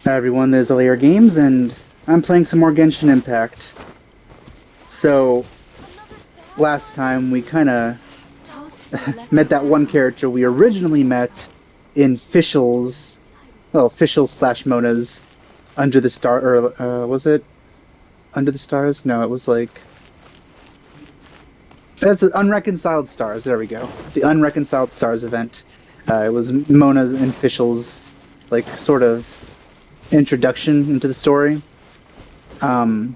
Hi everyone, this is LAR Games, and I'm playing some more Genshin Impact. So, last time we kinda met that one character we originally met in Fischl's slash Mona's Under the Star, or was it Under the Stars? No, it was like... That's Unreconciled Stars, there we go. The Unreconciled Stars event. It was Mona's and Fischl's, like, sort of introduction into the story. But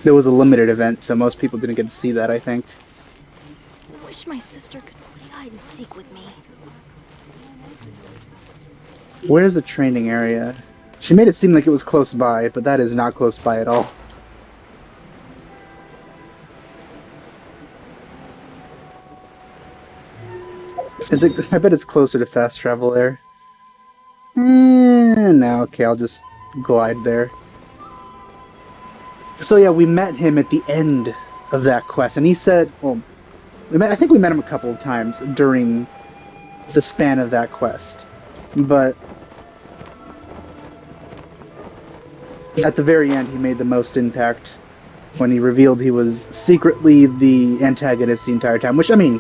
it was a limited event, so most people didn't get to see that, I think. I wish my sister could play hide and seek with me. Where's the training area? She made it seem like it was close by, but that is not close by at all. Is it? I bet it's closer to fast travel there. No, okay, I'll just glide there. So yeah, we met him at the end of that quest, and he said, well, I think we met him a couple of times during the span of that quest, but at the very end he made the most impact when he revealed he was secretly the antagonist the entire time, which, I mean,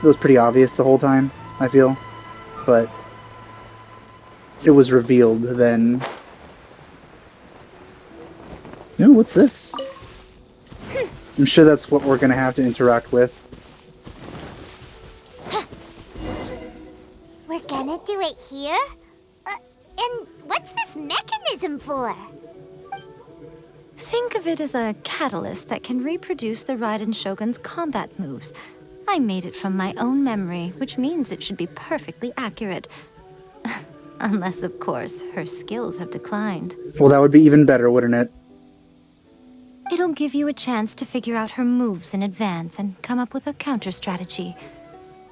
it was pretty obvious the whole time, I feel, but it was revealed then. Oh, what's this? I'm sure that's what we're gonna have to interact with. We're gonna do it here? And what's this mechanism for? Think of it as a catalyst that can reproduce the Raiden Shogun's combat moves. I made it from my own memory, which means it should be perfectly accurate. Unless, of course, her skills have declined. Well, that would be even better, wouldn't it? It'll give you a chance to figure out her moves in advance and come up with a counter strategy.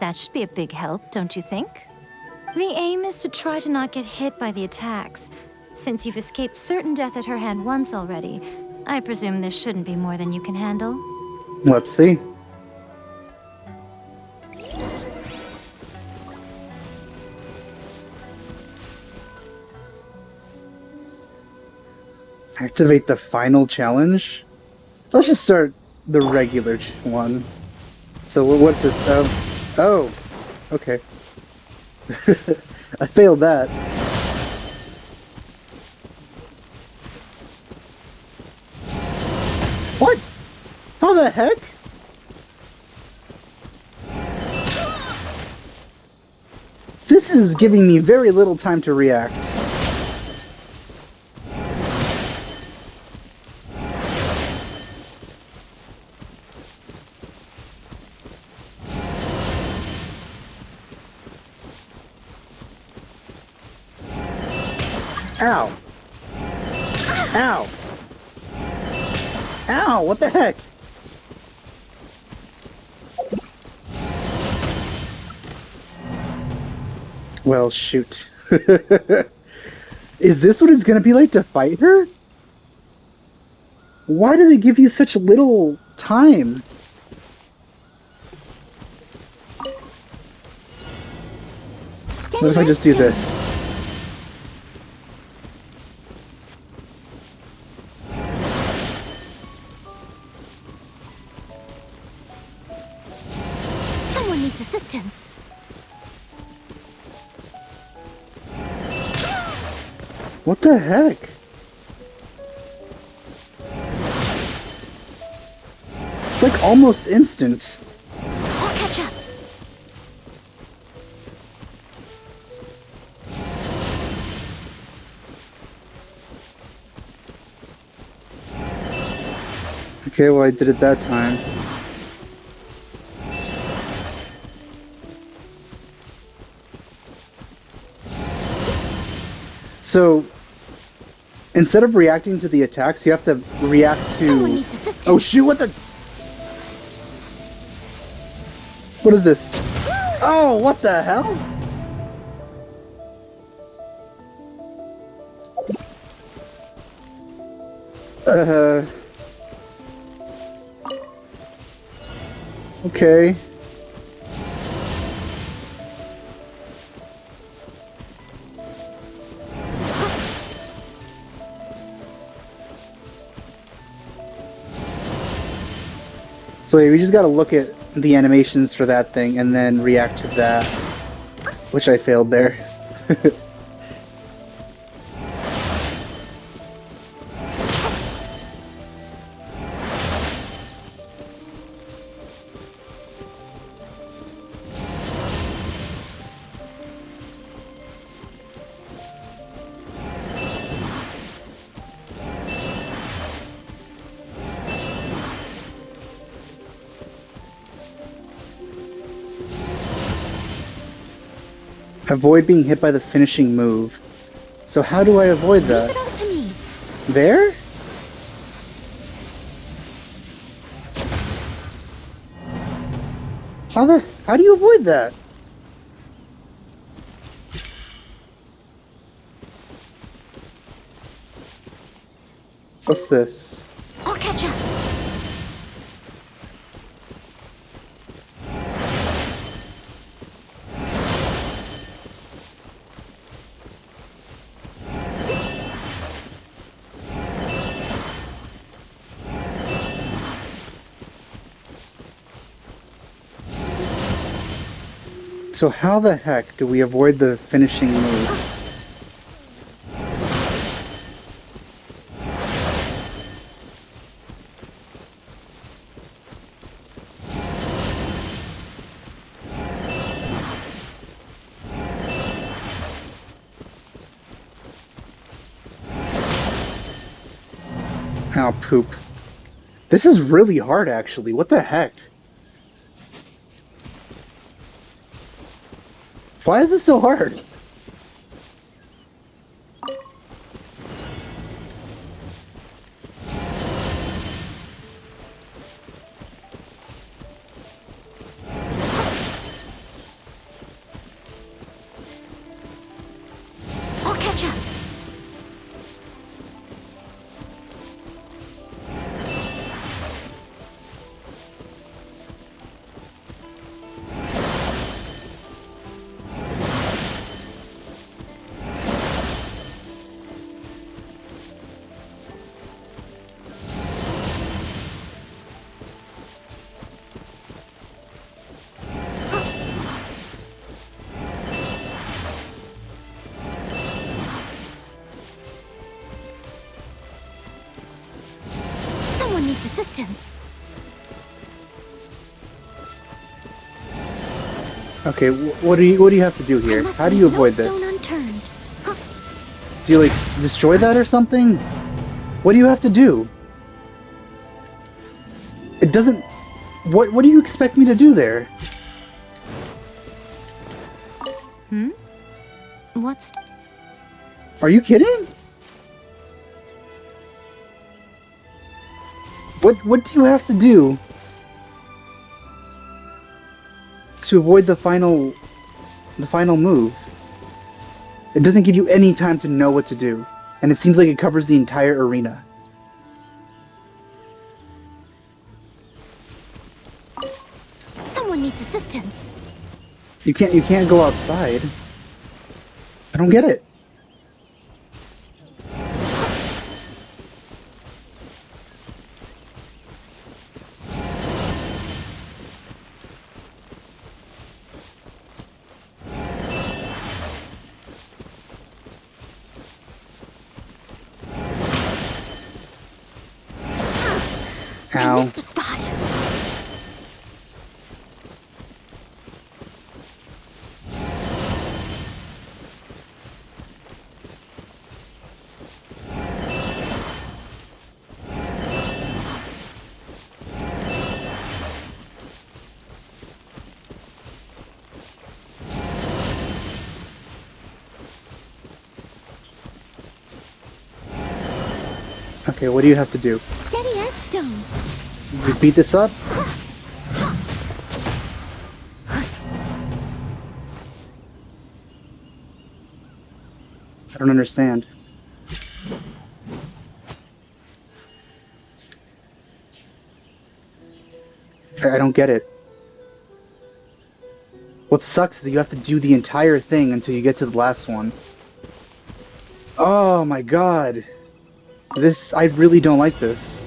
That should be a big help, don't you think? The aim is to try to not get hit by the attacks. Since you've escaped certain death at her hand once already, I presume this shouldn't be more than you can handle. Let's see. Activate the final challenge? Let's just start the regular one. So what's this? Oh, okay. I failed that. What? How the heck? This is giving me very little time to react. Ow! Ow! Ow! What the heck? Well, shoot. Is this what it's gonna be like to fight her? Why do they give you such little time? What if I just do this? Someone needs assistance. What the heck? It's like almost instant. I'll catch up. Okay, well I did it that time. So, instead of reacting to the attacks, you have to react Someone to... needs assistance. Oh shoot, what the... What is this? Oh, what the hell? Okay. So yeah, we just gotta look at the animations for that thing and then react to that. Which I failed there. Avoid being hit by the finishing move. So how do I avoid Leave that? it all to me. There? How do you avoid that? What's this? I'll catch up. So how the heck do we avoid the finishing move? Oh, poop. This is really hard, actually. What the heck? Why is this so hard? I'll catch up. Someone needs assistance. Okay, what do you have to do I here? must How do you leave no avoid stone this? unturned. Huh. Do you, like, destroy that or something? What do you have to do? It doesn't... What do you expect me to do there? What's... Are you kidding? What do you have to do to avoid the final move? It doesn't give you any time to know what to do, and it seems like it covers the entire arena. Someone needs assistance. You can't go outside. I don't get it. I Ow. missed a spot. Okay, what do you have to do? Steady as stone. You beat this up? I don't understand. I don't get it. What sucks is that you have to do the entire thing until you get to the last one. Oh my god. I really don't like this.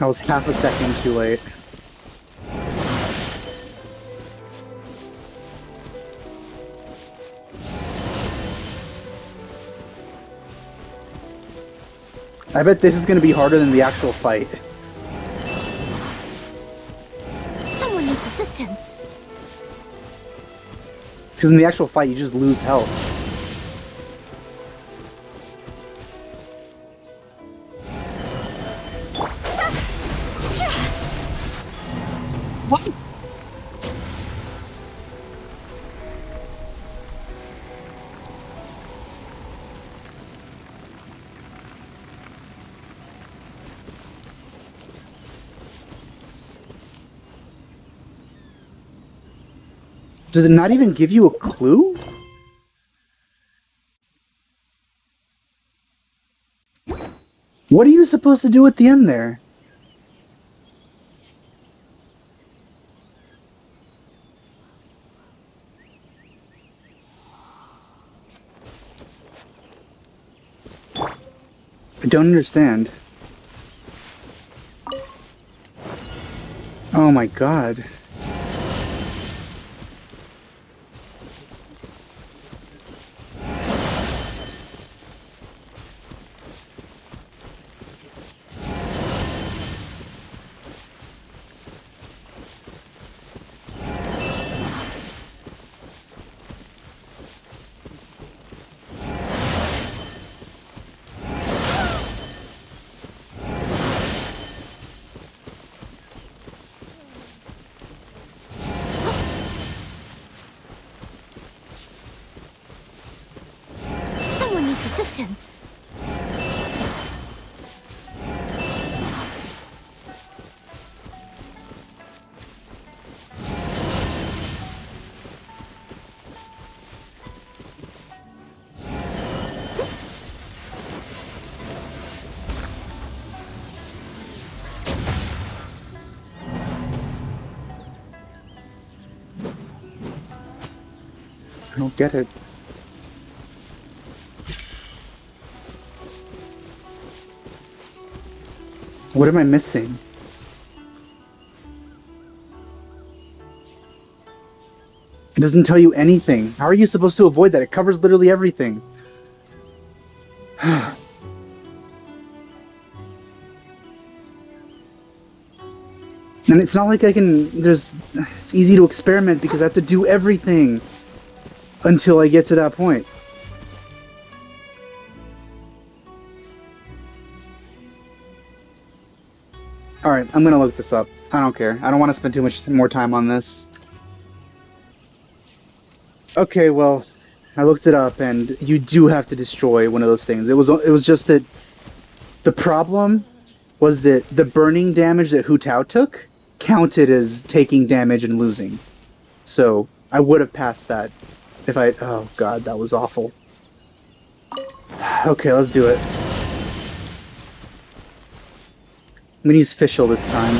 I was half a second too late. I bet this is going to be harder than the actual fight. Someone needs assistance. Because in the actual fight, you just lose health. What? Does it not even give you a clue? What are you supposed to do at the end there? I don't understand. Oh my god. Someone needs assistance. I don't get it. What am I missing? It doesn't tell you anything. How are you supposed to avoid that? It covers literally everything. And it's not like I can... It's easy to experiment because I have to do everything until I get to that point. Alright, I'm gonna look this up. I don't care. I don't want to spend too much more time on this. Okay, well, I looked it up, and you do have to destroy one of those things. It was just that the problem was that the burning damage that Hu Tao took counted as taking damage and losing. So I would have passed that if I... Oh god, that was awful. Okay, let's do it. I'm gonna use Fischl this time.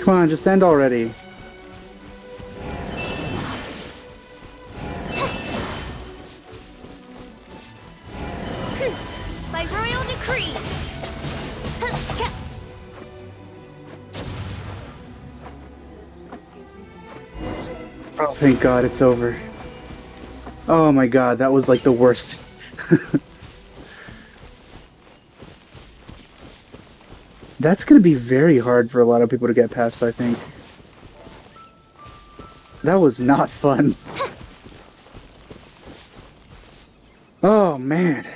Come on, just end already. By royal decree. Oh, thank God it's over. Oh my God, that was like the worst. That's gonna be very hard for a lot of people to get past, I think. That was not fun. Oh man.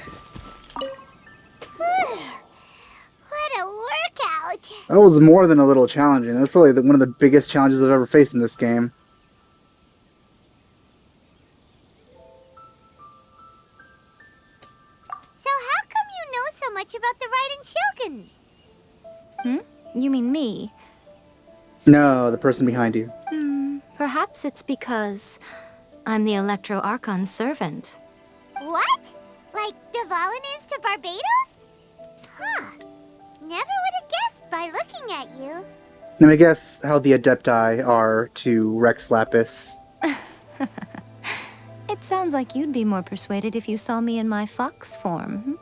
What a workout! That was more than a little challenging. That's probably one of the biggest challenges I've ever faced in this game. So how come you know so much about the Raiden Shogun? You mean me? No, the person behind you. Perhaps it's because I'm the Electro Archon's servant. What? Like Devalin is to Barbados? Huh. Never would have guessed by looking at you. And I guess how the Adepti are to Rex Lapis. It sounds like you'd be more persuaded if you saw me in my fox form.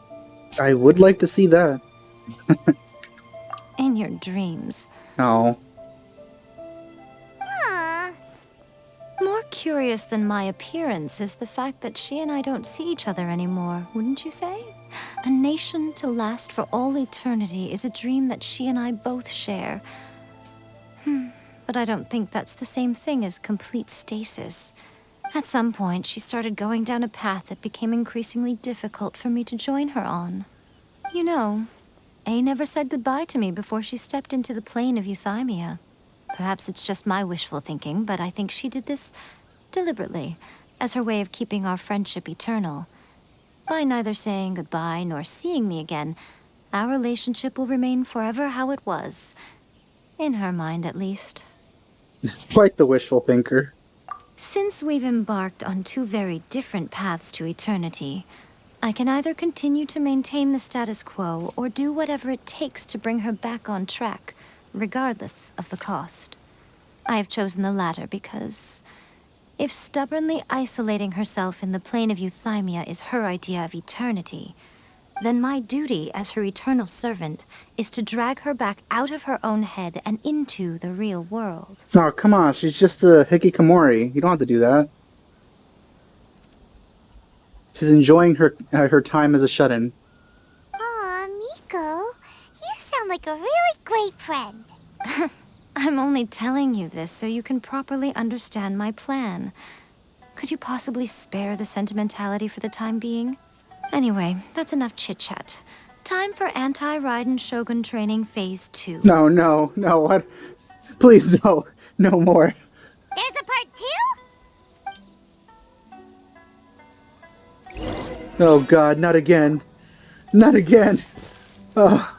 I would like to see that. In your dreams. Oh. Huh. More curious than my appearance is the fact that she and I don't see each other anymore, wouldn't you say? A nation to last for all eternity is a dream that she and I both share. But I don't think that's the same thing as complete stasis. At some point, she started going down a path that became increasingly difficult for me to join her on. You know, A never said goodbye to me before she stepped into the plane of Euthymia. Perhaps it's just my wishful thinking, but I think she did this deliberately, as her way of keeping our friendship eternal. By neither saying goodbye nor seeing me again, our relationship will remain forever how it was. In her mind, at least. Quite the wishful thinker. Since we've embarked on two very different paths to eternity, I can either continue to maintain the status quo or do whatever it takes to bring her back on track, regardless of the cost. I have chosen the latter because if stubbornly isolating herself in the plane of Euthymia is her idea of eternity, then my duty as her eternal servant is to drag her back out of her own head and into the real world. Oh, come on, she's just a hikikomori. You don't have to do that. She's enjoying her time as a shut-in. Aw, Miko, you sound like a really great friend. I'm only telling you this so you can properly understand my plan. Could you possibly spare the sentimentality for the time being? Anyway, that's enough chit-chat. Time for Anti-Raiden Shogun Training Phase 2. No, what? Please, no. No more. There's a part 2? Oh God, not again. Not again. Oh.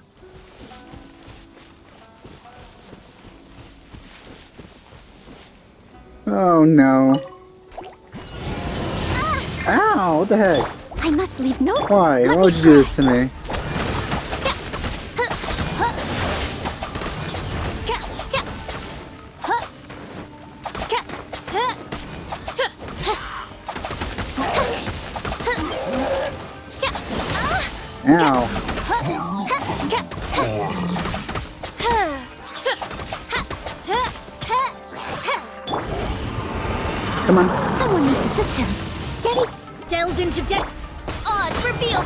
Oh no. Ow, what the heck? I must leave no... Why? Why would you do this to me? Ow. Come on. Someone needs assistance. Steady. Delved into death. Odds revealed.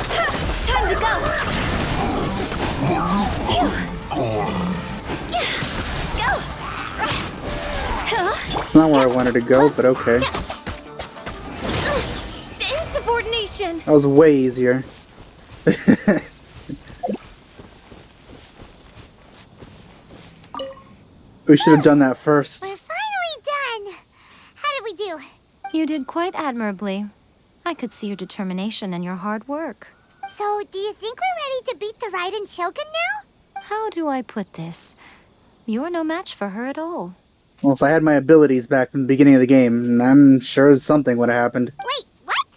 Time to go. Go. It's not where I wanted to go, but okay. Insubordination. That was way easier. We should have done that first. We're finally done. How did we do? You did quite admirably. I could see your determination and your hard work. So, do you think we're ready to beat the Raiden Shogun now? How do I put this? You're no match for her at all. Well, if I had my abilities back from the beginning of the game, I'm sure something would have happened. Wait, what?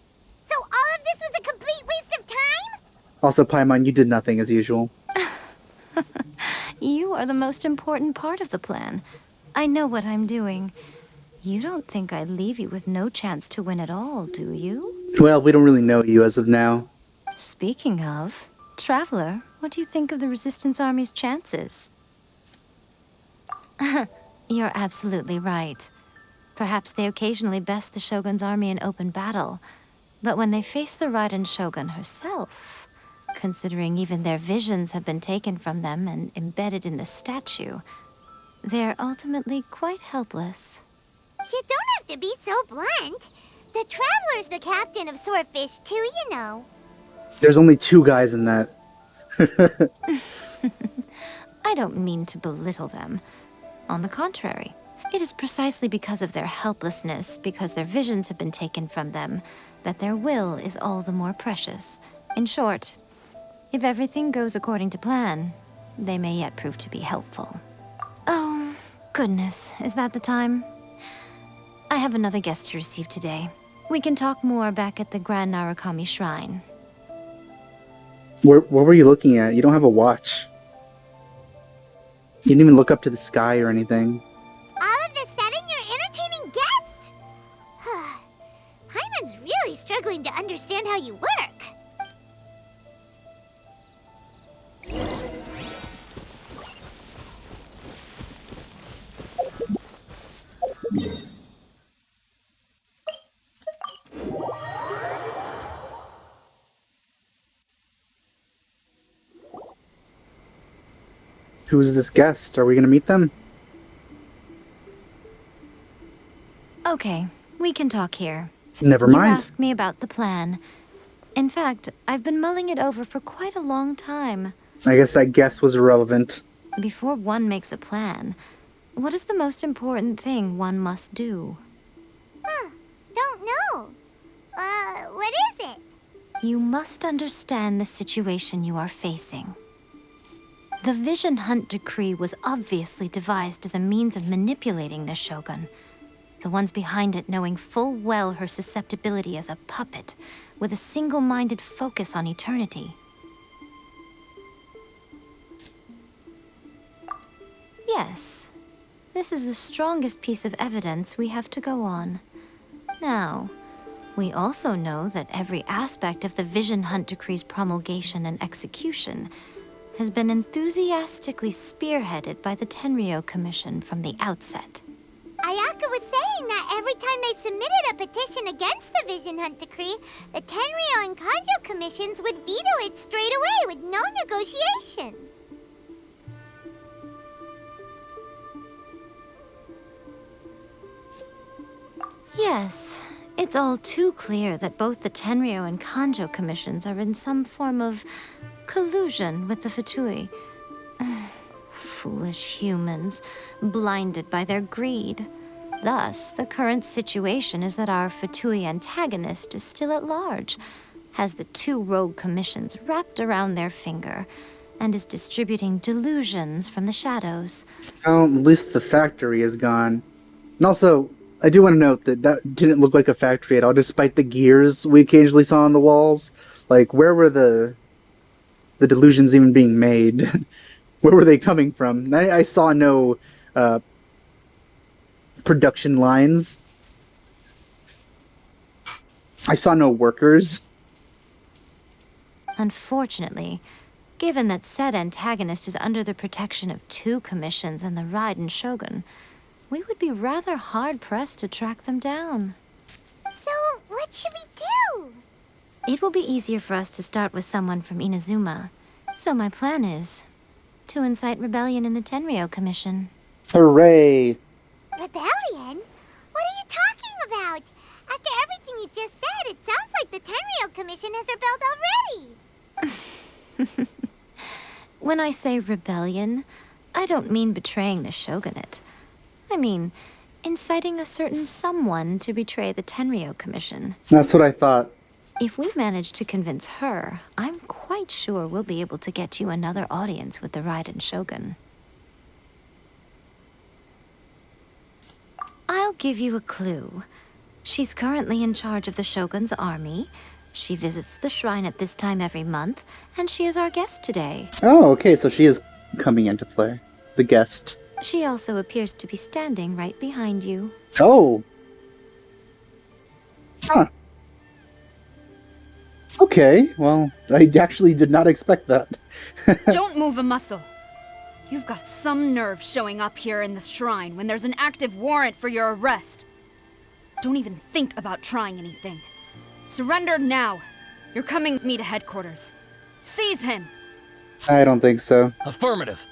So all of this was a complete waste of time? Also, Paimon, you did nothing as usual. You are the most important part of the plan. I know what I'm doing. You don't think I'd leave you with no chance to win at all, do you? Well, we don't really know you as of now. Speaking of, Traveler, what do you think of the Resistance Army's chances? You're absolutely right. Perhaps they occasionally best the Shogun's army in open battle, but when they face the Raiden Shogun herself, considering even their visions have been taken from them and embedded in the statue, they're ultimately quite helpless. You don't have to be so blunt. The Traveler's the captain of Swordfish too, you know. There's only 2 guys in that. I don't mean to belittle them. On the contrary, it is precisely because of their helplessness, because their visions have been taken from them, that their will is all the more precious. In short, if everything goes according to plan, they may yet prove to be helpful. Oh, goodness, is that the time? I have another guest to receive today. We can talk more back at the Grand Narukami Shrine. What were you looking at? You don't have a watch. You didn't even look up to the sky or anything. All of a sudden, you're entertaining guests? Paimon's really struggling to understand how you work. Who's this guest? Are we gonna meet them? Okay, we can talk here. Never You mind. asked me about the plan. In fact, I've been mulling it over for quite a long time. I guess that guess was irrelevant. Before one makes a plan, what is the most important thing one must do? Don't know. What is it? You must understand the situation you are facing. The Vision Hunt Decree was obviously devised as a means of manipulating the Shogun, the ones behind it knowing full well her susceptibility as a puppet, with a single-minded focus on eternity. Yes, this is the strongest piece of evidence we have to go on. Now, we also know that every aspect of the Vision Hunt Decree's promulgation and execution has been enthusiastically spearheaded by the Tenryou Commission from the outset. Ayaka was saying that every time they submitted a petition against the Vision Hunt Decree, the Tenryou and Kanjo commissions would veto it straight away with no negotiation. Yes, it's all too clear that both the Tenryou and Kanjo commissions are in some form of collusion with the Fatui. Foolish humans, blinded by their greed. Thus, the current situation is that our Fatui antagonist is still at large, has the 2 rogue commissions wrapped around their finger, and is distributing delusions from the shadows. Well, at least the factory is gone. And also, I do want to note that that didn't look like a factory at all, despite the gears we occasionally saw on the walls. Like, where were the delusions even being made? Where were they coming from? I saw no production lines. I saw no workers. Unfortunately, given that said antagonist is under the protection of 2 commissions and the Raiden Shogun, we would be rather hard-pressed to track them down. So, what should we do? It will be easier for us to start with someone from Inazuma. So my plan is to incite rebellion in the Tenryou Commission. Hooray! Rebellion? What are you talking about? After everything you just said, it sounds like the Tenryou Commission has rebelled already. When I say rebellion, I don't mean betraying the shogunate. I mean inciting a certain someone to betray the Tenryou Commission. That's what I thought. If we manage to convince her, I'm quite sure we'll be able to get you another audience with the Raiden Shogun. I'll give you a clue. She's currently in charge of the Shogun's army. She visits the shrine at this time every month, and she is our guest today. Oh, okay, so she is coming into play. The guest. She also appears to be standing right behind you. Oh! Huh. Okay, well, I actually did not expect that. Don't move a muscle. You've got some nerve showing up here in the shrine when there's an active warrant for your arrest. Don't even think about trying anything. Surrender now. You're coming with me to headquarters. Seize him! I don't think so. Affirmative.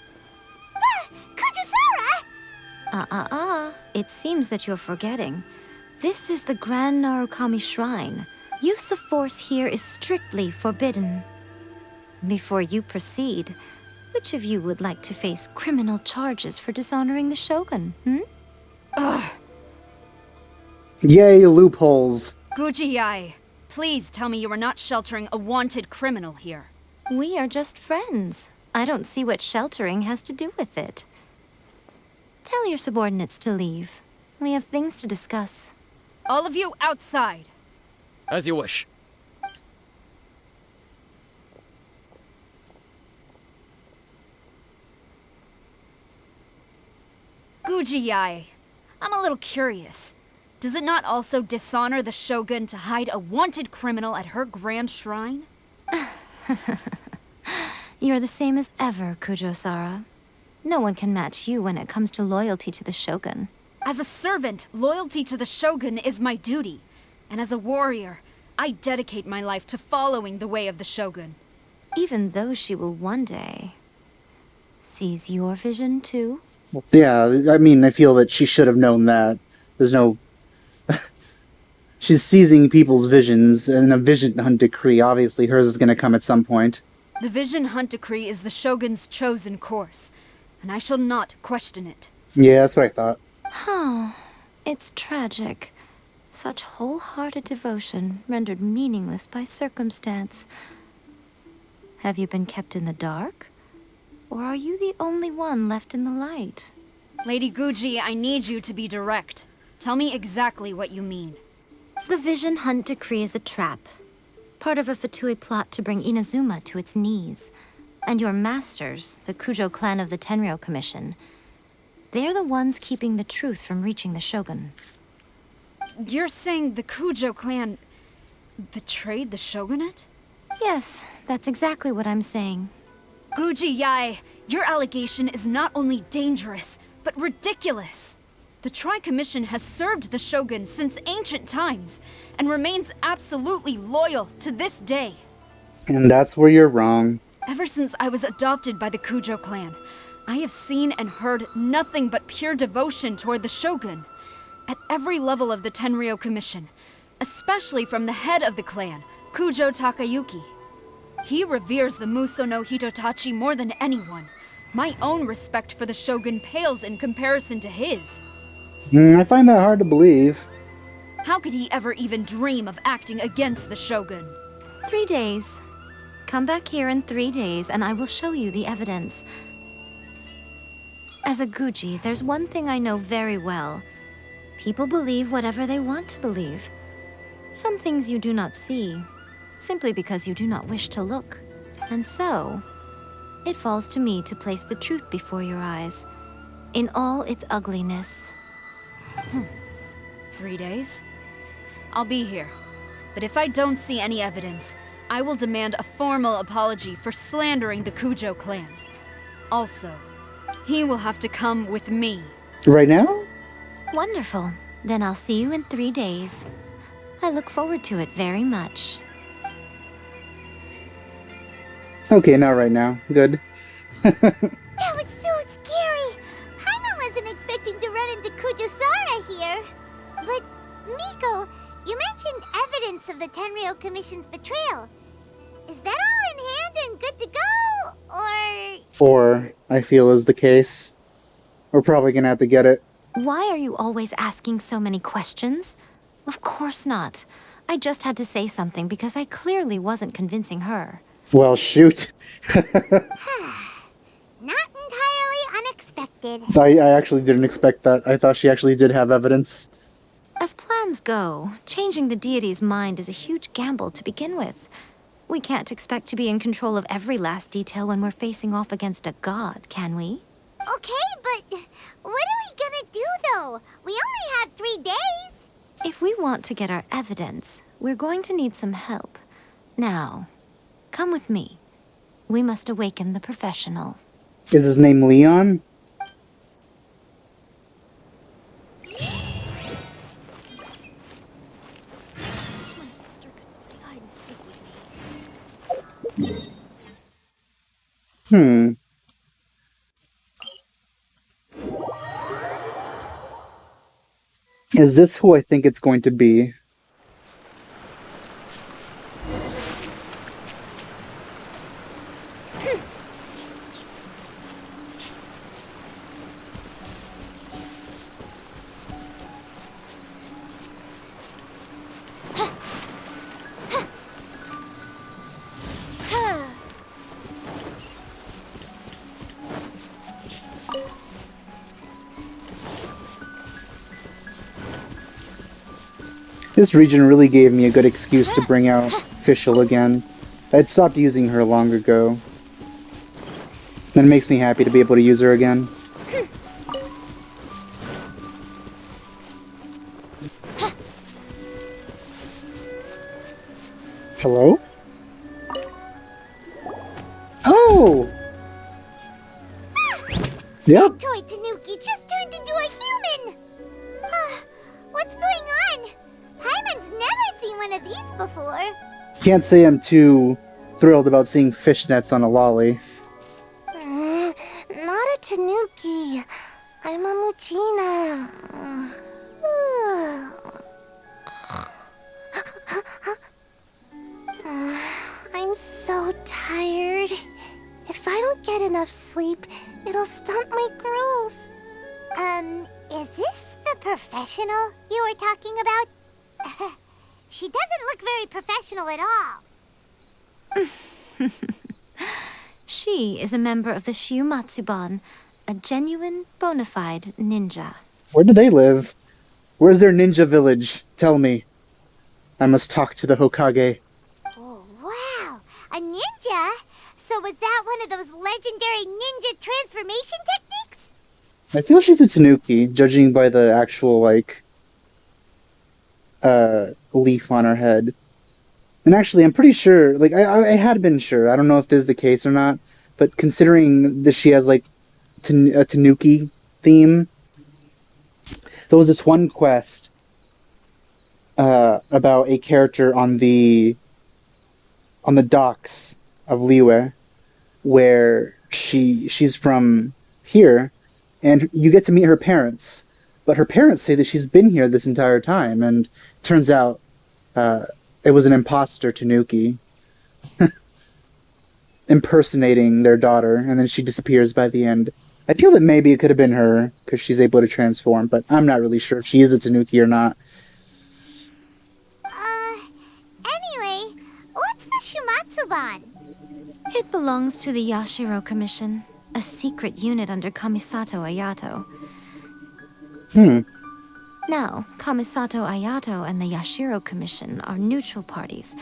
Kujusara! It seems that you're forgetting. This is the Grand Narukami Shrine. Use of force here is strictly forbidden. Before you proceed, which of you would like to face criminal charges for dishonoring the Shogun, Yay, loopholes. Gujiyai, please tell me you are not sheltering a wanted criminal here. We are just friends. I don't see what sheltering has to do with it. Tell your subordinates to leave. We have things to discuss. All of you outside. As you wish. Gujiyai, I'm a little curious. Does it not also dishonor the Shogun to hide a wanted criminal at her grand shrine? You're the same as ever, Kujo-Sara. No one can match you when it comes to loyalty to the Shogun. As a servant, loyalty to the Shogun is my duty. And as a warrior, I dedicate my life to following the way of the Shogun. Even though she will one day seize your vision too? Yeah, I mean, I feel that she should have known that. There's no... She's seizing people's visions in a vision hunt decree. Obviously, hers is going to come at some point. The Vision Hunt Decree is the Shogun's chosen course, and I shall not question it. Yeah, that's what I thought. Oh, it's tragic. Such wholehearted devotion rendered meaningless by circumstance. Have you been kept in the dark? Or are you the only one left in the light? Lady Guji, I need you to be direct. Tell me exactly what you mean. The Vision Hunt Decree is a trap. Part of a Fatui plot to bring Inazuma to its knees. And your masters, the Kujo clan of the Tenryou Commission, they're the ones keeping the truth from reaching the Shogun. You're saying the Kujo clan betrayed the Shogunate? Yes, that's exactly what I'm saying. Gujiyai, your allegation is not only dangerous, but ridiculous. The Tri-Commission has served the Shogun since ancient times, and remains absolutely loyal to this day. And that's where you're wrong. Ever since I was adopted by the Kujo clan, I have seen and heard nothing but pure devotion toward the Shogun. At every level of the Tenryou Commission, especially from the head of the clan, Kujo Takayuki. He reveres the Muso no Hitotachi more than anyone. My own respect for the Shogun pales in comparison to his. I find that hard to believe. How could he ever even dream of acting against the Shogun? 3 days. Come back here in 3 days and I will show you the evidence. As a Guji, there's one thing I know very well. People believe whatever they want to believe. Some things you do not see, simply because you do not wish to look. And so, it falls to me to place the truth before your eyes, in all its ugliness. 3 days? I'll be here. But if I don't see any evidence, I will demand a formal apology for slandering the Kujo clan. Also, he will have to come with me. Right now? Wonderful. Then I'll see you in 3 days. I look forward to it very much. Okay, not right now. Good. That was so scary! Paimon wasn't expecting to run into Kujusara here. But, Miko, you mentioned evidence of the Tenryou Commission's betrayal. Is that all in hand and good to go, or...? Or, I feel is the case. We're probably gonna have to get it. Why are you always asking so many questions? Of course not. I just had to say something because I clearly wasn't convincing her. Well, shoot. Not entirely unexpected. I actually didn't expect that. I thought she actually did have evidence. As plans go, changing the deity's mind is a huge gamble to begin with. We can't expect to be in control of every last detail when we're facing off against a god, can we? Okay, but what are we gonna do, though? We only have 3 days. If we want to get our evidence, we're going to need some help. Now, come with me. We must awaken the professional. Is his name Leon? Hmm. Is this who I think it's going to be? This region really gave me a good excuse to bring out Fischl again. I'd stopped using her long ago. And it makes me happy to be able to use her again. Hello? Oh! Yep. Toy Tanuki just turned into a human! What's going on? Paimon's never seen one of these before. Can't say I'm too thrilled about seeing fishnets on a lolly. Not a Tanuki. I'm a Muchina. I'm so tired. If I don't get enough sleep, it'll stunt my growth. Is this the professional you were talking about? She doesn't look very professional at all. She is a member of the Shiumatsuban, a genuine, bona fide ninja. Where do they live? Where's their ninja village? Tell me. I must talk to the Hokage. Oh, wow! A ninja? So was that one of those legendary ninja transformation techniques? I feel she's a Tanuki, judging by the actual, leaf on her head. And actually, I'm pretty sure, I had been sure, I don't know if this is the case or not, but considering that she has, a Tanuki theme, there was this one quest about a character on the docks of Liyue, where she's from here, and you get to meet her parents. But her parents say that she's been here this entire time, and turns out it was an imposter Tanuki impersonating their daughter, and then she disappears by the end. I feel that maybe it could have been her, because she's able to transform, but I'm not really sure if she is a Tanuki or not. Anyway, what's the Shumatsuban? It belongs to the Yashiro Commission, a secret unit under Kamisato Ayato. Now, Kamisato Ayato and the Yashiro Commission are neutral parties,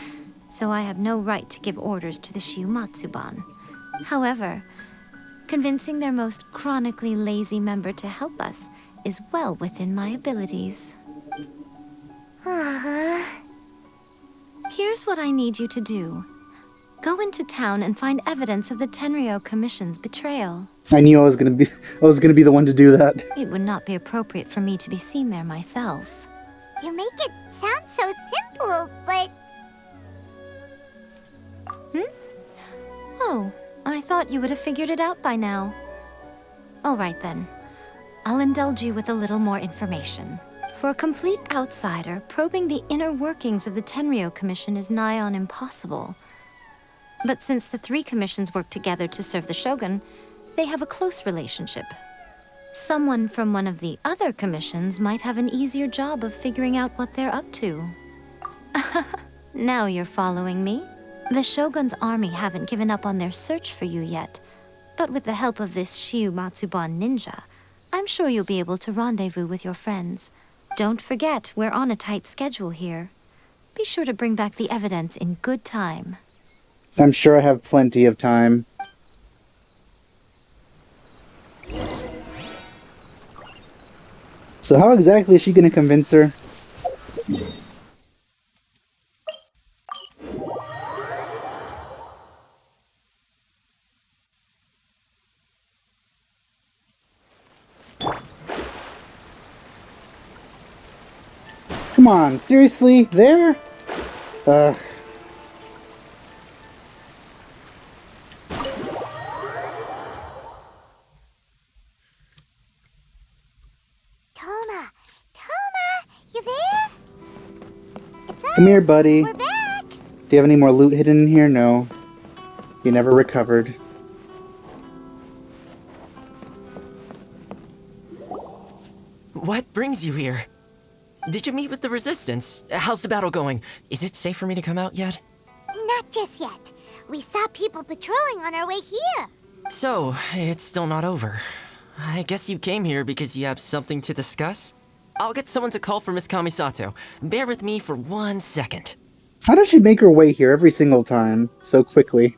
so I have no right to give orders to the Shiumatsuban. However, convincing their most chronically lazy member to help us is well within my abilities. Here's what I need you to do. Go into town and find evidence of the Tenryou Commission's betrayal. I knew I was gonna be the one to do that. It would not be appropriate for me to be seen there myself. You make it sound so simple, but... Oh, I thought you would have figured it out by now. All right then. I'll indulge you with a little more information. For a complete outsider, probing the inner workings of the Tenryou Commission is nigh on impossible. But since the three commissions work together to serve the Shogun, they have a close relationship. Someone from one of the other commissions might have an easier job of figuring out what they're up to. Now you're following me. The Shogun's army haven't given up on their search for you yet, but with the help of this Shiumatsuban ninja, I'm sure you'll be able to rendezvous with your friends. Don't forget, we're on a tight schedule here. Be sure to bring back the evidence in good time. I'm sure I have plenty of time. So how exactly is she gonna convince her? Come on, seriously? There? Come here, buddy. We're back! Do you have any more loot hidden in here? No. You never recovered. What brings you here? Did you meet with the Resistance? How's the battle going? Is it safe for me to come out yet? Not just yet. We saw people patrolling on our way here. So, it's still not over. I guess you came here because you have something to discuss? I'll get someone to call for Miss Kamisato. Bear with me for 1 second. How does she make her way here every single time so quickly?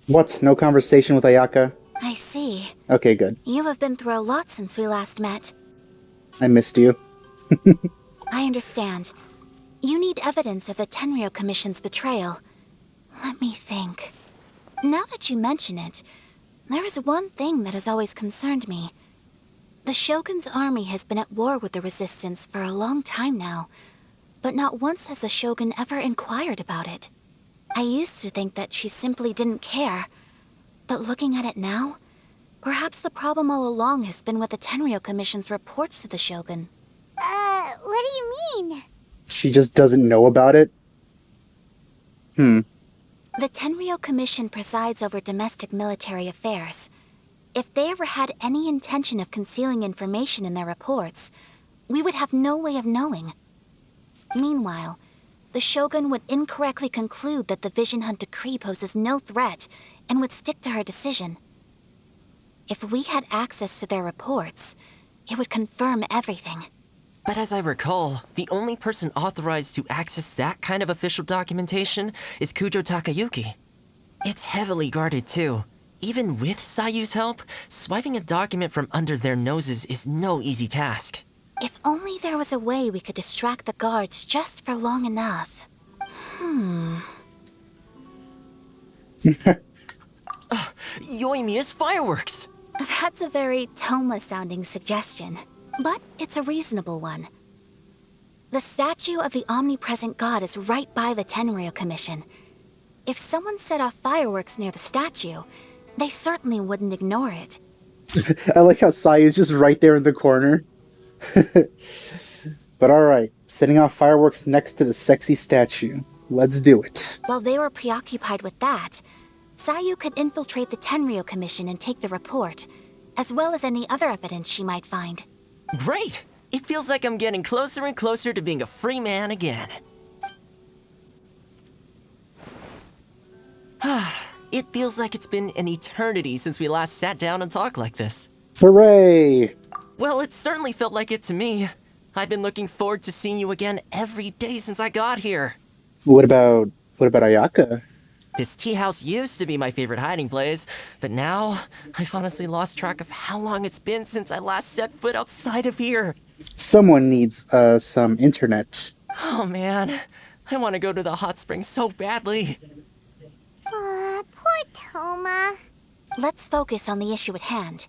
What? No conversation with Ayaka? I see. Okay, good. You have been through a lot since we last met. I missed you. I understand. You need evidence of the Tenryou Commission's betrayal. Let me think. Now that you mention it, there is one thing that has always concerned me. The Shogun's army has been at war with the Resistance for a long time now, but not once has the Shogun ever inquired about it. I used to think that she simply didn't care, but looking at it now, perhaps the problem all along has been with the Tenryou Commission's reports to the Shogun. What do you mean? She just doesn't know about it? The Tenryou Commission presides over domestic military affairs. If they ever had any intention of concealing information in their reports, we would have no way of knowing. Meanwhile, the Shogun would incorrectly conclude that the Vision Hunt decree poses no threat and would stick to her decision. If we had access to their reports, it would confirm everything. But as I recall, the only person authorized to access that kind of official documentation is Kujo Takayuki. It's heavily guarded too. Even with Sayu's help, swiping a document from under their noses is no easy task. If only there was a way we could distract the guards just for long enough. Yoimiya's fireworks! That's a very Toma-sounding suggestion, but it's a reasonable one. The statue of the omnipresent god is right by the Tenryou Commission. If someone set off fireworks near the statue, they certainly wouldn't ignore it. I like how Sayu's just right there in the corner. But alright, setting off fireworks next to the sexy statue. Let's do it. While they were preoccupied with that, Sayu could infiltrate the Tenryou Commission and take the report, as well as any other evidence she might find. Great! It feels like I'm getting closer and closer to being a free man again. It feels like it's been an eternity since we last sat down and talked like this. Hooray! Well, it certainly felt like it to me. I've been looking forward to seeing you again every day since I got here. What about Ayaka? This tea house used to be my favorite hiding place, but now I've honestly lost track of how long it's been since I last set foot outside of here. Someone needs some internet. Oh man, I want to go to the hot springs so badly. Poor Toma. Let's focus on the issue at hand.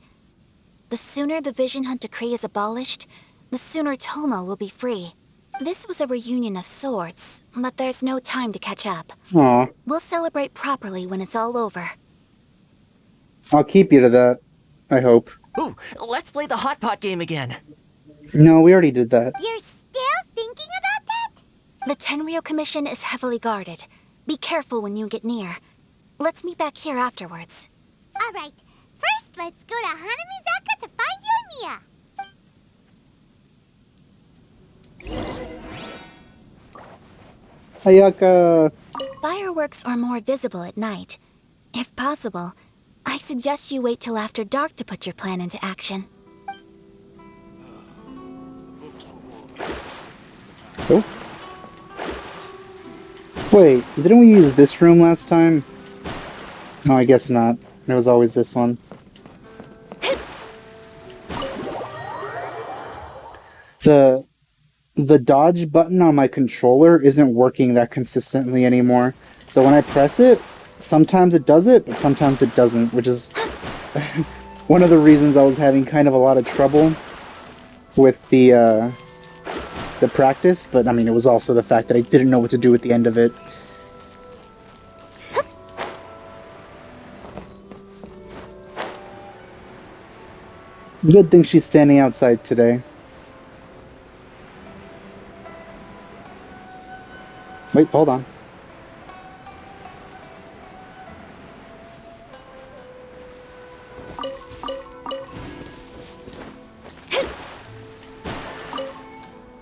The sooner the Vision Hunt decree is abolished, the sooner Toma will be free. This was a reunion of sorts, but there's no time to catch up. Aw, We'll celebrate properly when it's all over. I'll keep you to that. I hope. Ooh, let's play the hot pot game again. No, we already did that. You're still thinking about that? The Tenryou Commission is heavily guarded. Be careful when you get near. Let's meet back here afterwards. Alright, first let's go to Hanamizaka to find Yoimiya. Ayaka! Fireworks are more visible at night. If possible, I suggest you wait till after dark to put your plan into action. Oh. Wait, didn't we use this room last time? No, I guess not. It was always this one. The dodge button on my controller isn't working that consistently anymore. So when I press it, sometimes it does it, but sometimes it doesn't, which is one of the reasons I was having kind of a lot of trouble with the practice, but I mean, it was also the fact that I didn't know what to do at the end of it. Good thing she's standing outside today. Wait, hold on.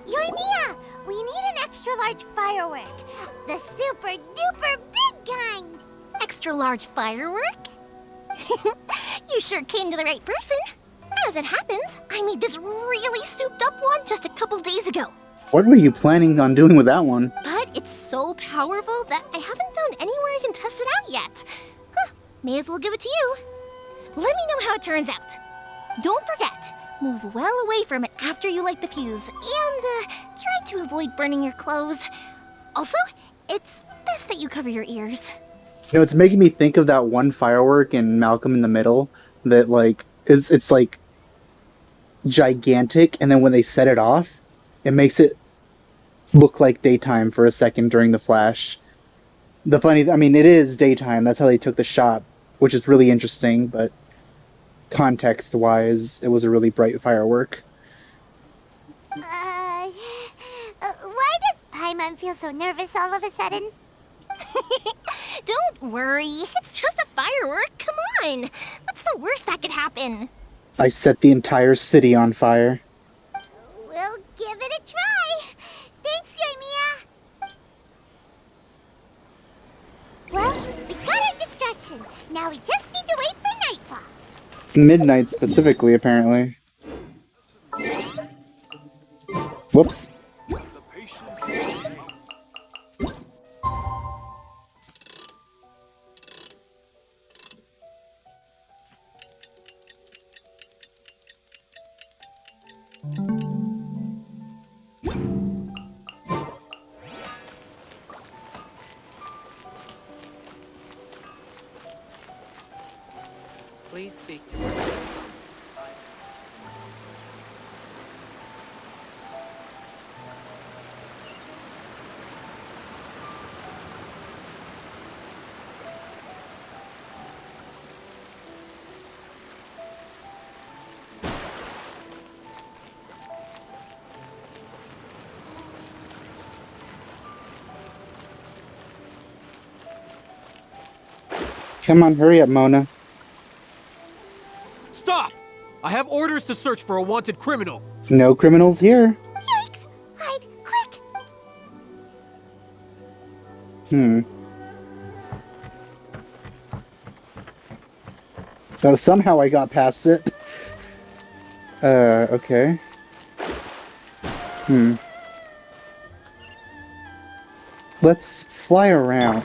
Yoimiya, we need an extra large firework. The super duper big kind. Extra large firework? You sure came to the right person. As it happens, I made this really souped up one just a couple days ago. What were you planning on doing with that one? But it's so powerful that I haven't found anywhere I can test it out yet. Huh, may as well give it to you. Let me know how it turns out. Don't forget, move well away from it after you light the fuse, and try to avoid burning your clothes. Also, it's best that you cover your ears. You know, it's making me think of that one firework in Malcolm in the Middle that, like, it's like gigantic, and then when they set it off, it makes it look like daytime for a second during the flash. I mean, it is daytime, that's how they took the shot, which is really interesting, but context-wise, it was a really bright firework. Why does Paimon feel so nervous all of a sudden? Don't worry, it's just a firework. Come on. What's the worst that could happen? I set the entire city on fire. We'll give it a try. Thanks, Yoimiya. Well, we got our distraction. Now we just need to wait for nightfall. Midnight specifically, apparently. Whoops. Please speak to me. Come on, hurry up, Mona. Stop! I have orders to search for a wanted criminal. No criminals here. Yikes! Hide, quick! So somehow I got past it. Okay. Let's fly around.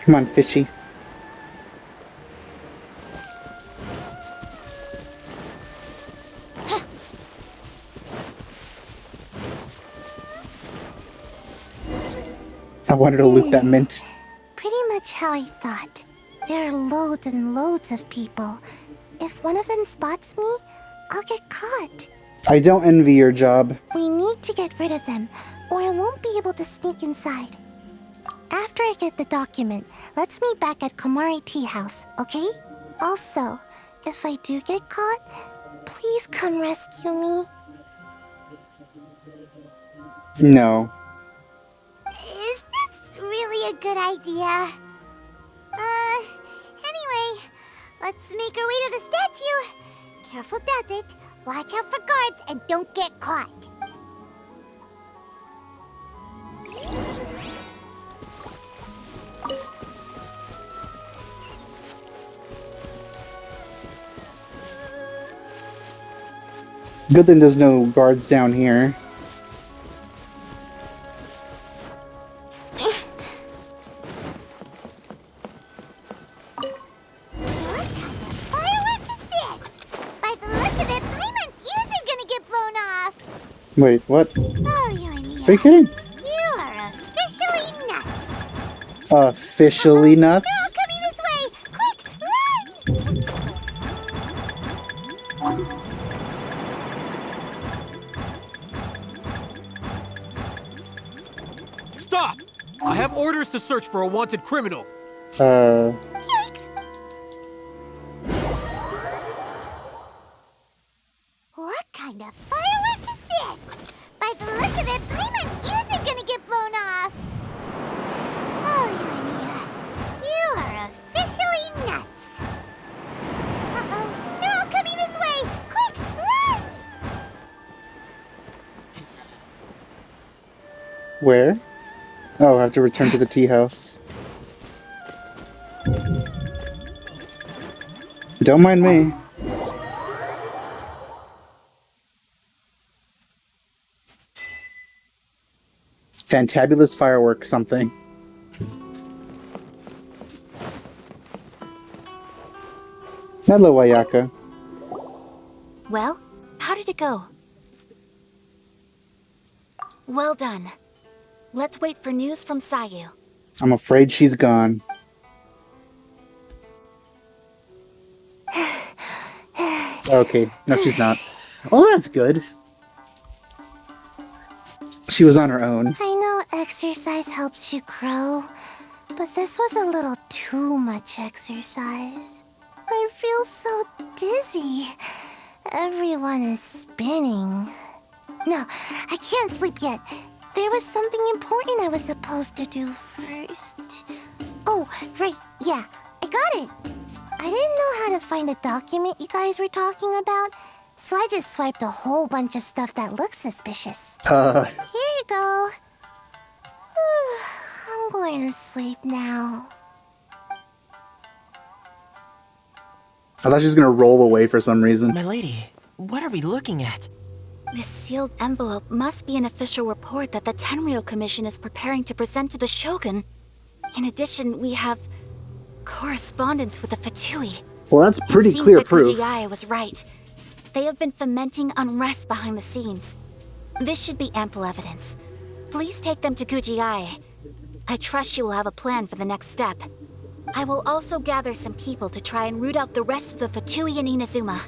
Come on, fishy. I wanted to loot that mint. Pretty much how I thought. There are loads and loads of people. If one of them spots me, I'll get caught. I don't envy your job. We need to get rid of them, or I won't be able to sneak inside. After I get the document, let's meet back at Komari Tea House, okay? Also, if I do get caught, please come rescue me. No. Is this really a good idea? Anyway, let's make our way to the statue. Careful does it. Watch out for guards and don't get caught. Good thing there's no guards down here. What kind of firework is this? By the look of it, Paimon's ears are gonna get blown off. Wait, what? Oh, Yoimiya. Are you kidding? You are officially nuts. Officially nuts? Girl coming this way! Quick, run! Stop! I have orders to search for a wanted criminal. Yikes! Where? Oh, I have to return to the tea house. Don't mind me. Fantabulous fireworks something. Hello, Ayaka. Well, how did it go? Well done. Let's wait for news from Sayu. I'm afraid she's gone. Okay, no, she's not. Well, that's good. She was on her own. I know exercise helps you grow, but this was a little too much exercise. I feel so dizzy. Everyone is spinning. No, I can't sleep yet. There was something important I was supposed to do first. Oh, right, yeah, I got it. I didn't know how to find a document you guys were talking about, so I just swiped a whole bunch of stuff that looks suspicious. Here you go. I'm going to sleep now. I thought she was gonna roll away for some reason. My lady, what are we looking at? This sealed envelope must be an official report that the Tenryou Commission is preparing to present to the Shogun. In addition, we have correspondence with the Fatui. Well, that's pretty Seems clear that proof. Kujiai was right. They have been fomenting unrest behind the scenes. This should be ample evidence. Please take them to Kujiai. I trust she will have a plan for the next step. I will also gather some people to try and root out the rest of the Fatui in Inazuma.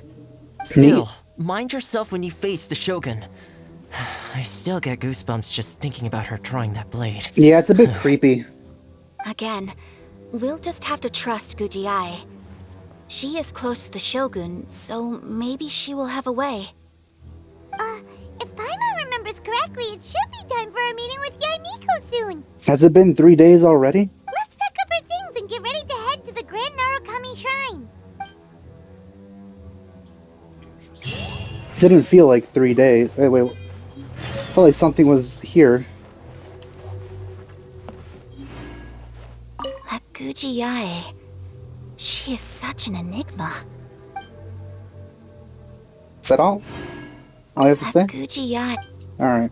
Still, mind yourself when you face the Shogun. I still get goosebumps just thinking about her drawing that blade. Yeah, it's a bit creepy. Again, we'll just have to trust Kujiai. She is close to the Shogun, so maybe she will have a way. If Paimon remembers correctly, it should be time for a meeting with Yaimiko soon. Has it been 3 days already? Let's pack up our things and get ready to head to the Grand Narukami Shrine. Didn't feel like 3 days. Wait. Felt like something was here. That Kujiai. She is such an enigma. Is that all? All you have to say? That Kujiai. Alright.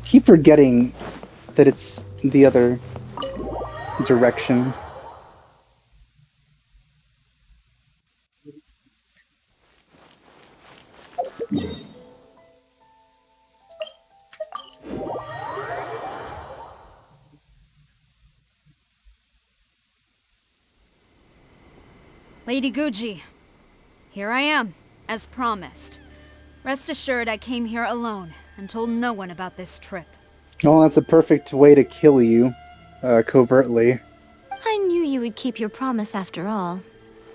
Keep forgetting that it's the other direction. Lady Guji, here I am, as promised. Rest assured I came here alone and told no one about this trip. Well, that's a perfect way to kill you, covertly. I knew you would keep your promise after all.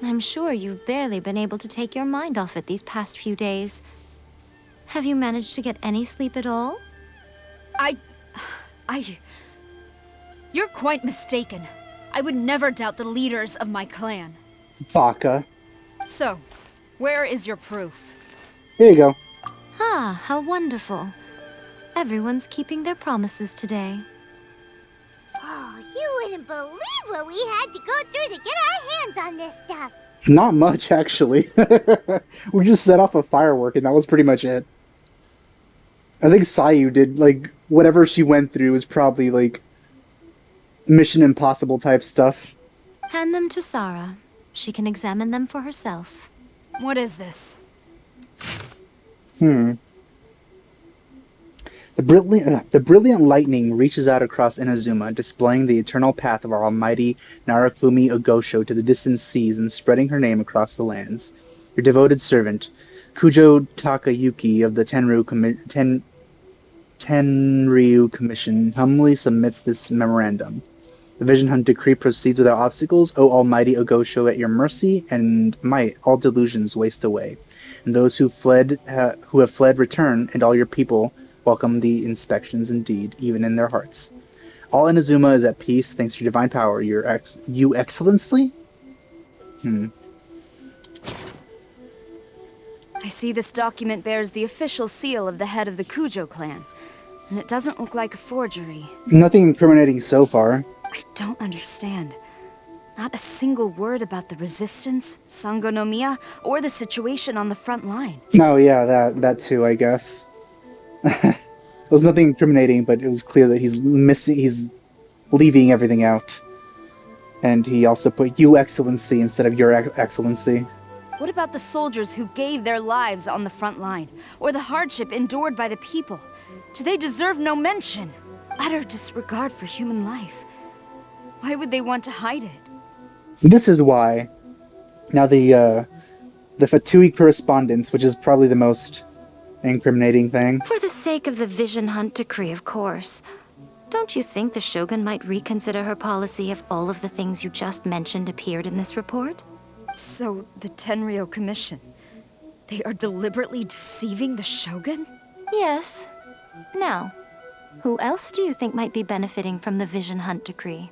I'm sure you've barely been able to take your mind off it these past few days. Have you managed to get any sleep at all? You're quite mistaken. I would never doubt the leaders of my clan. Baka. So, where is your proof? Here you go. Ah, how wonderful. Everyone's keeping their promises today. Oh, you wouldn't believe what we had to go through to get our hands on this stuff. Not much, actually. We just set off a firework, and that was pretty much it. I think Sayu did, like, whatever she went through was probably, like, Mission Impossible type stuff. Hand them to Sara. She can examine them for herself. What is this? The brilliant lightning reaches out across Inazuma, displaying the eternal path of our almighty Narukumi Ogosho to the distant seas and spreading her name across the lands. Your devoted servant, Kujo Takayuki of the Tenryou Commission, humbly submits this memorandum. The Vision Hunt decree proceeds without obstacles. O almighty Ogosho, at your mercy and might, all delusions waste away. And those who have fled return, and all your people welcome the inspections indeed, even in their hearts. All Inazuma is at peace, thanks to your divine power, you excellency? I see this document bears the official seal of the head of the Kujo clan, and it doesn't look like a forgery. Nothing incriminating so far. I don't understand. Not a single word about the resistance, Sangonomiya, or the situation on the front line. Oh yeah, that too, I guess. There was nothing incriminating, but it was clear that he's leaving everything out. And he also put "You Excellency" instead of "Your Excellency." What about the soldiers who gave their lives on the front line, or the hardship endured by the people? Do they deserve no mention? Utter disregard for human life. Why would they want to hide it? This is why. Now the Fatui correspondence, which is probably the most incriminating thing. For the sake of the Vision Hunt decree, of course. Don't you think the Shogun might reconsider her policy if all of the things you just mentioned appeared in this report? So, the Tenryou Commission, they are deliberately deceiving the Shogun? Yes. Now, who else do you think might be benefiting from the Vision Hunt decree?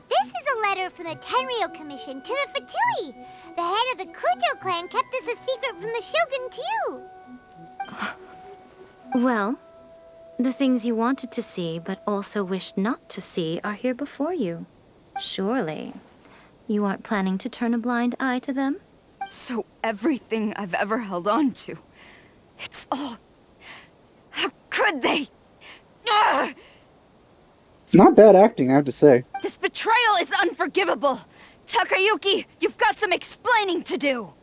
This is a letter from the Tenryou Commission to the Fatui. The head of the Kujo clan kept this a secret from the Shogun, too. Well, the things you wanted to see but also wished not to see are here before you. Surely, you aren't planning to turn a blind eye to them? So everything I've ever held on to, it's all... How could they? Ugh! Not bad acting, I have to say. This betrayal is unforgivable! Takayuki, you've got some explaining to do!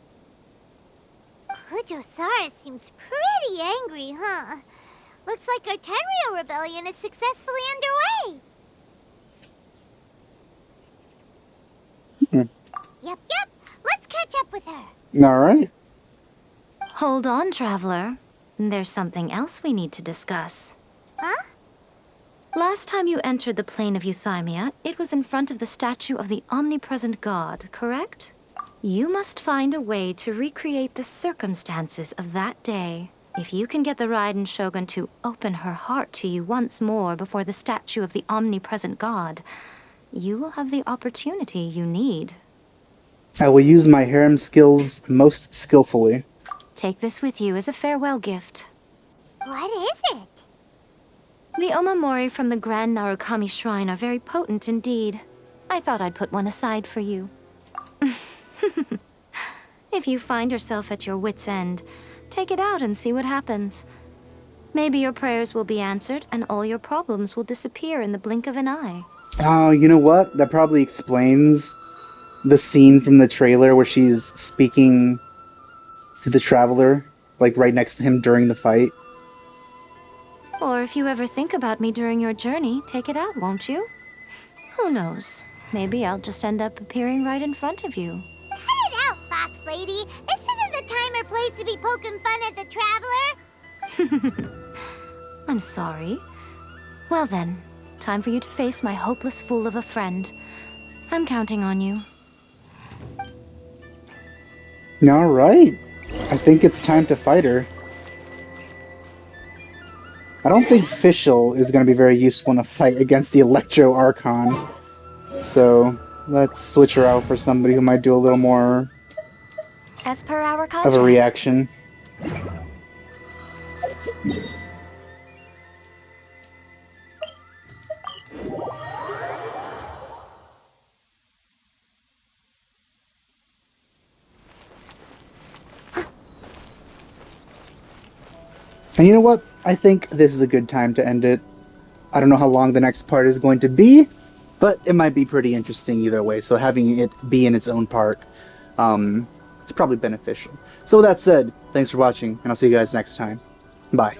Kujo Sara seems pretty angry, huh? Looks like our Tenryou rebellion is successfully underway. Yep. Let's catch up with her. Alright. Hold on, Traveler. There's something else we need to discuss. Huh? Last time you entered the plane of Euthymia, it was in front of the statue of the omnipresent god, correct? You must find a way to recreate the circumstances of that day. If you can get the Raiden Shogun to open her heart to you once more before the statue of the omnipresent god, you will have the opportunity you need. I will use my harem skills most skillfully. Take this with you as a farewell gift. What is it? The omamori from the Grand Narukami Shrine are very potent indeed. I thought I'd put one aside for you. If you find yourself at your wit's end, take it out and see what happens. Maybe your prayers will be answered and all your problems will disappear in the blink of an eye. Oh, you know what? That probably explains the scene from the trailer where she's speaking to the Traveler, like right next to him during the fight. Or if you ever think about me during your journey, take it out, won't you? Who knows? Maybe I'll just end up appearing right in front of you. Cut it out, Fox Lady. This isn't the time or place to be poking fun at the Traveler. I'm sorry. Well then, time for you to face my hopeless fool of a friend. I'm counting on you. Alright. I think it's time to fight her. I don't think Fischl is going to be very useful in a fight against the Electro Archon. So, let's switch her out for somebody who might do a little more As per our of contract. a reaction. And you know what? I think this is a good time to end it. I don't know how long the next part is going to be, but it might be pretty interesting either way. So having it be in its own part is probably beneficial. So with that said, thanks for watching, and I'll see you guys next time. Bye.